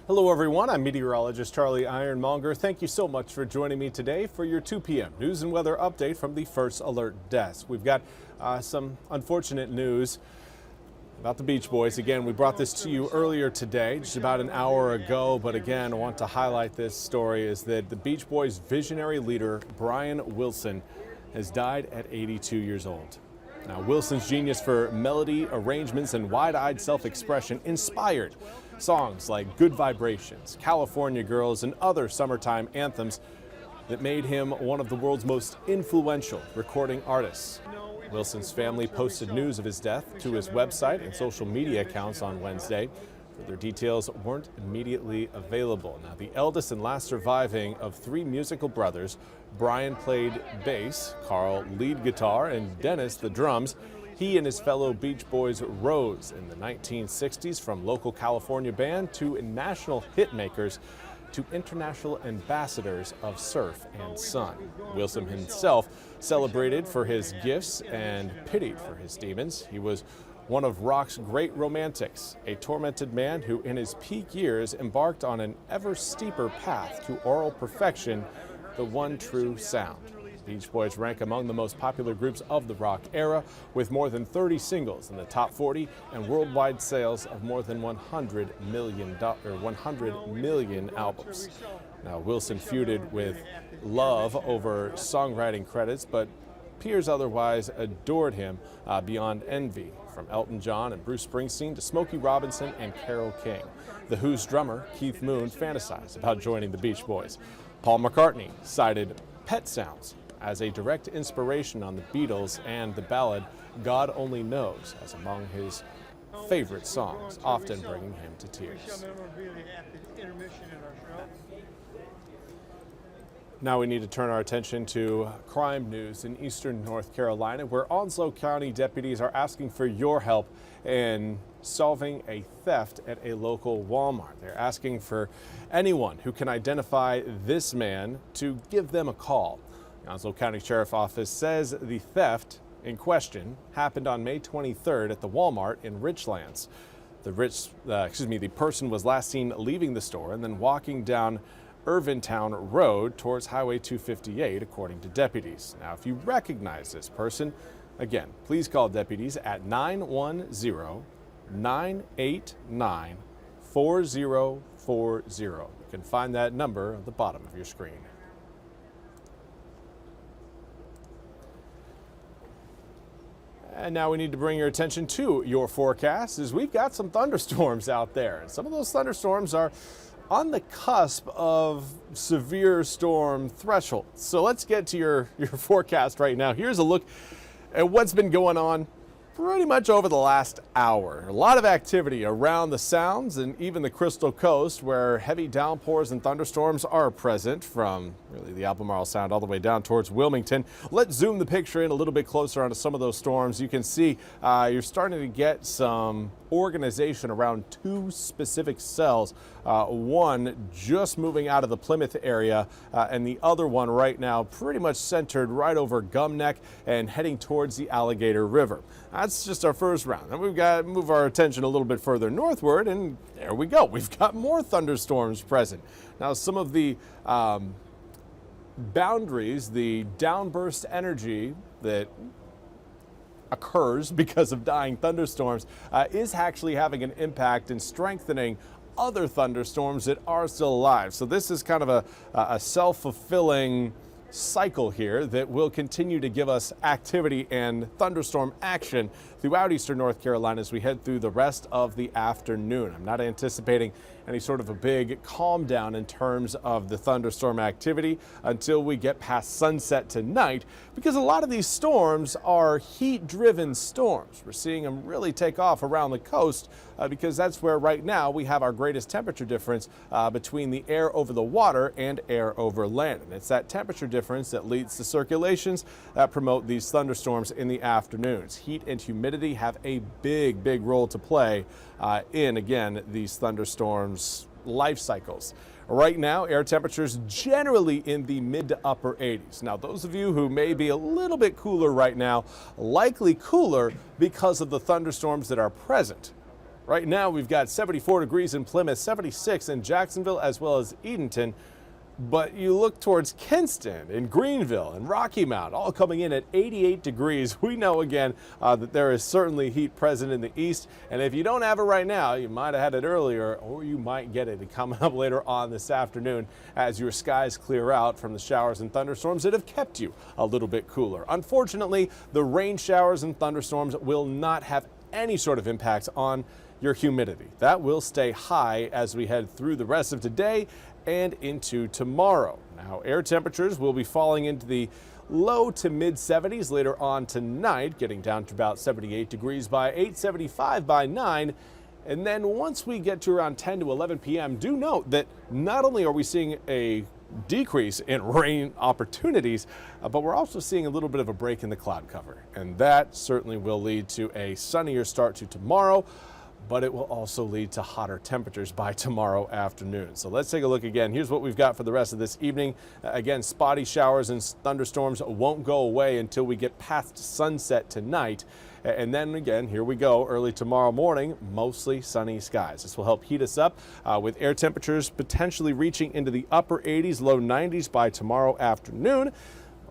Hello everyone, I'm meteorologist Charlie Ironmonger. Thank you so much for joining me today for your 2 p.m. news and weather update from the First Alert Desk. We've got some unfortunate news about the Beach Boys. Again, we brought this to you earlier today, just about an hour ago, but again, I want to highlight this story is that the Beach Boys visionary leader, Brian Wilson, has died at 82 years old. Now, Wilson's genius for melody, arrangements, and wide-eyed self-expression inspired songs like Good Vibrations, California Girls, and other summertime anthems that made him one of the world's most influential recording artists. Wilson's family posted news of his death to his website and social media accounts on Wednesday. Further details weren't immediately available. Now, the eldest and last surviving of 3 musical brothers, Brian played bass, Carl lead guitar, and Dennis the drums. He and his fellow Beach Boys rose in the 1960s from local California band to national hit makers to international ambassadors of surf and sun. Wilson himself celebrated for his gifts and pitied for his demons. He was one of rock's great romantics, a tormented man who in his peak years embarked on an ever steeper path to oral perfection, the one true sound. Beach Boys rank among the most popular groups of the rock era, with more than 30 singles in the top 40 and worldwide sales of more than 100 million albums. Now, Wilson feuded with Love over songwriting credits, but peers otherwise adored him beyond envy, from Elton John and Bruce Springsteen to Smokey Robinson and Carole King. The Who's drummer, Keith Moon, fantasized about joining the Beach Boys. Paul McCartney cited Pet Sounds as a direct inspiration on the Beatles and the ballad God Only Knows as among his favorite songs, often bringing him to tears. Now we need to turn our attention to crime news in eastern North Carolina, where Onslow County deputies are asking for your help in solving a theft at a local Walmart. They're asking for anyone who can identify this man to give them a call. The Onslow County Sheriff's Office says the theft in question happened on May 23rd at the Walmart in Richlands. The person was last seen leaving the store and then walking down Irvintown Road towards Highway 258, according to deputies. Now, if you recognize this person, again, please call deputies at 910-989-4040. You can find that number at the bottom of your screen. And now we need to bring your attention to your forecast, as we've got some thunderstorms out there. And some of those thunderstorms are on the cusp of severe storm threshold. So let's get to your forecast right now. Here's a look at what's been going on pretty much over the last hour. A lot of activity around the Sounds and even the Crystal Coast, where heavy downpours and thunderstorms are present from really the Albemarle Sound all the way down towards Wilmington. Let's zoom the picture in a little bit closer onto some of those storms. You can see you're starting to get some organization around 2 specific cells. One just moving out of the Plymouth area and the other one right now pretty much centered right over Gum Neck and heading towards the Alligator River. That's just our first round. Then we've got to move our attention a little bit further northward, and there we go. We've got more thunderstorms present. Now, some of the boundaries, the downburst energy that occurs because of dying thunderstorms is actually having an impact in strengthening other thunderstorms that are still alive. So this is kind of a self-fulfilling cycle here that will continue to give us activity and thunderstorm action throughout eastern North Carolina as we head through the rest of the afternoon. I'm not anticipating any sort of a big calm down in terms of the thunderstorm activity until we get past sunset tonight, because a lot of these storms are heat-driven storms. We're seeing them really take off around the coast because that's where right now we have our greatest temperature difference between the air over the water and air over land. And it's that temperature difference that leads to circulations that promote these thunderstorms in the afternoons. Heat and humidity have a big role to play in, again, these thunderstorms life cycles. Right now, air temperatures generally in the mid to upper 80s. Now, those of you who may be a little bit cooler right now, likely cooler because of the thunderstorms that are present. Right now we've got 74 degrees in Plymouth, 76 in Jacksonville, as well as Edenton. But you look towards Kinston and Greenville and Rocky Mount, all coming in at 88 degrees. We know again that there is certainly heat present in the east. And if you don't have it right now, you might have had it earlier, or you might get it coming up later on this afternoon as your skies clear out from the showers and thunderstorms that have kept you a little bit cooler. Unfortunately, the rain showers and thunderstorms will not have any sort of impact on your humidity. That will stay high as we head through the rest of today and into tomorrow. Now, air temperatures will be falling into the low to mid 70s later on tonight, getting down to about 78 degrees by 8, 75 by 9. And then once we get to around 10 to 11 p.m., do note that not only are we seeing a decrease in rain opportunities, but we're also seeing a little bit of a break in the cloud cover. And that certainly will lead to a sunnier start to tomorrow, but it will also lead to hotter temperatures by tomorrow afternoon. So let's take a look again. Here's what we've got for the rest of this evening. Again, spotty showers and thunderstorms won't go away until we get past sunset tonight. And then again, here we go, early tomorrow morning, mostly sunny skies. This will help heat us up with air temperatures potentially reaching into the upper 80s, low 90s by tomorrow afternoon.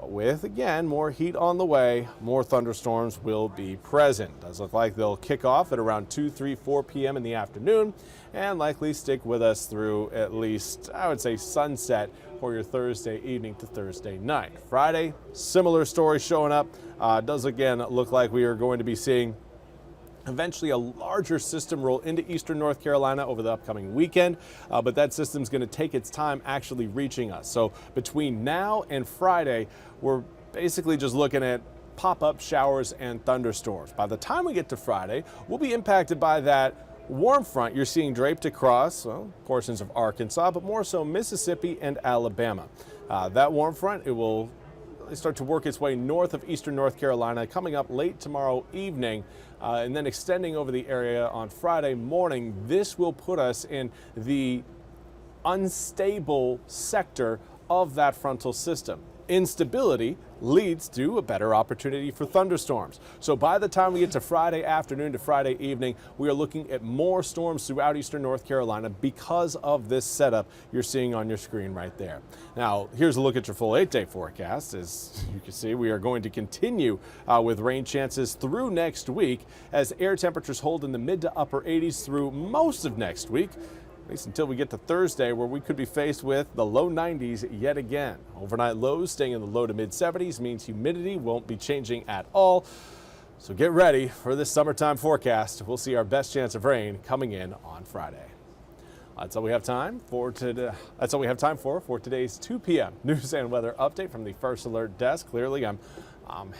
With, again, more heat on the way, more thunderstorms will be present. Does look like they'll kick off at around 2, 3, 4 p.m. in the afternoon and likely stick with us through at least, I would say, sunset for your Thursday evening to Thursday night. Friday, similar story showing up. Does, again, look like we are going to be seeing eventually a larger system roll into eastern North Carolina over the upcoming weekend, but that system's going to take its time actually reaching us. So between now and Friday, we're basically just looking at pop-up showers and thunderstorms. By the time we get to Friday, we'll be impacted by that warm front you're seeing draped across portions of Arkansas, but more so Mississippi and Alabama. That warm front, it will start to work its way north of eastern North Carolina, coming up late tomorrow evening, and then extending over the area on Friday morning. This will put us in the unstable sector of that frontal system. Instability leads to a better opportunity for thunderstorms. So by the time we get to Friday afternoon to Friday evening, we are looking at more storms throughout eastern North Carolina because of this setup you're seeing on your screen right there. Now, here's a look at your full 8-day forecast. As you can see, we are going to continue with rain chances through next week as air temperatures hold in the mid to upper 80s through most of next week, at least until we get to Thursday, where we could be faced with the low 90s yet again. Overnight lows staying in the low to mid 70s means humidity won't be changing at all. So get ready for this summertime forecast. We'll see our best chance of rain coming in on Friday. That's all we have time for today. That's all we have time for today's 2 p.m. news and weather update from the First Alert desk. Clearly, I'm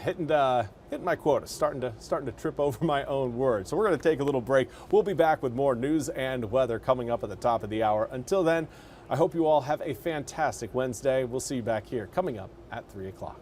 hitting my quota, starting to trip over my own words. So we're going to take a little break. We'll be back with more news and weather coming up at the top of the hour. Until then, I hope you all have a fantastic Wednesday. We'll see you back here coming up at 3 o'clock.